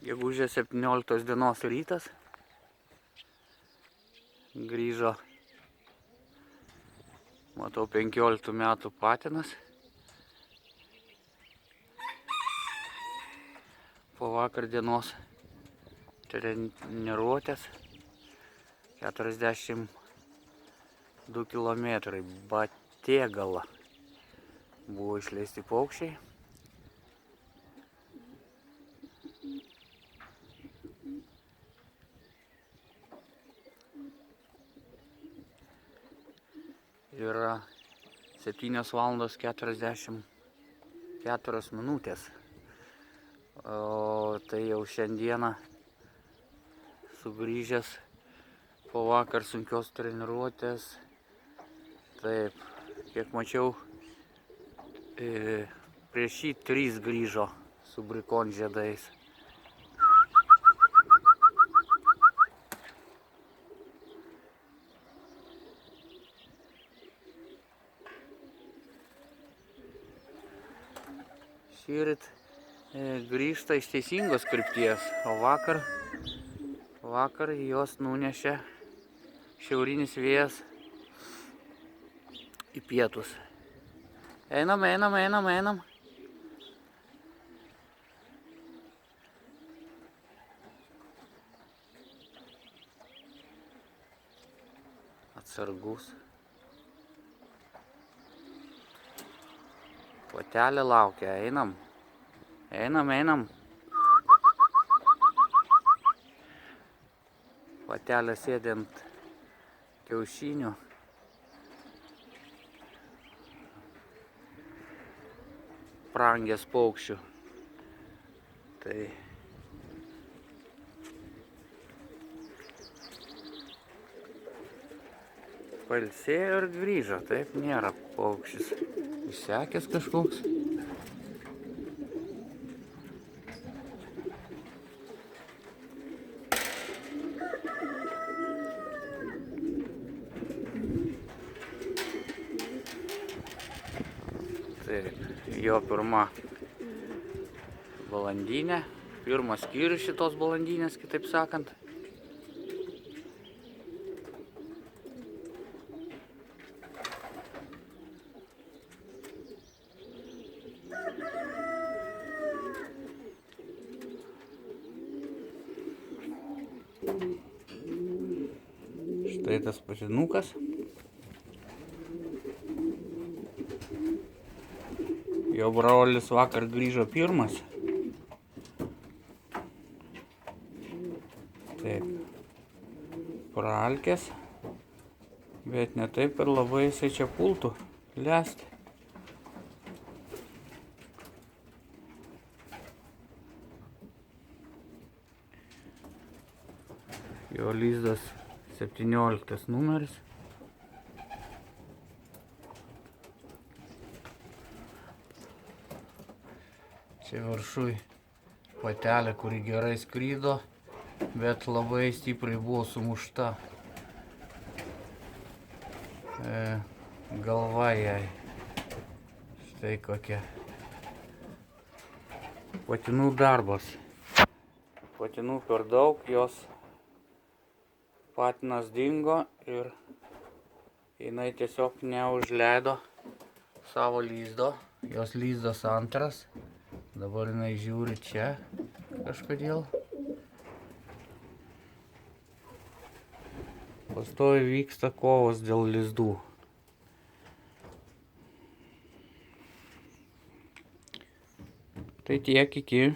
Gegužės 17 dienos rytas. Grįžo, matau, 15 metų patinas. Po vakar dienos treniruotės 42 kilometrai. Batėgala buvo išleisti paukščiai. Yra 7 valandos 44 minutės. O tai jau šiandieną sugrįžęs po vakar sunkios treniruotės. Taip, kiek mačiau, prieš jį 3 grįžo su brikonžiedais. Šįryt grįžta iš teisingos krypties, o vakar jos nunešė šiaurinis vėjas į pietus. Einam. Atsargus. Patelė laukia, einam. Patelė sėdi ant kiaušinių. Prangės paukščių. Tai pailsėjo ir grįžo, taip nėra paukštis išsekęs kažkoks. Taip, jo pirma balandinė, pirmas skyrius šitos balandinės, kitaip sakant. Štai tas patinukas. Jo brolis vakar grįžo pirmas. Taip, praalkęs, bet ne taip ir labai jisai čia pultų lesti. Jo lizdas 17 numeris. Čia viršui patelė, kuri gerai skrydo, bet labai stipriai buvo sumušta galva jai. Štai kokia. Patinų darbas. Patinų per daug, jos patinas dingo ir jinai tiesiog neužleido savo lizdo. Jos lizdas antras. Dabar jinai žiūri čia kažkodėl. Pastoviai vyksta kovos dėl lizdų. Tai tiek, iki.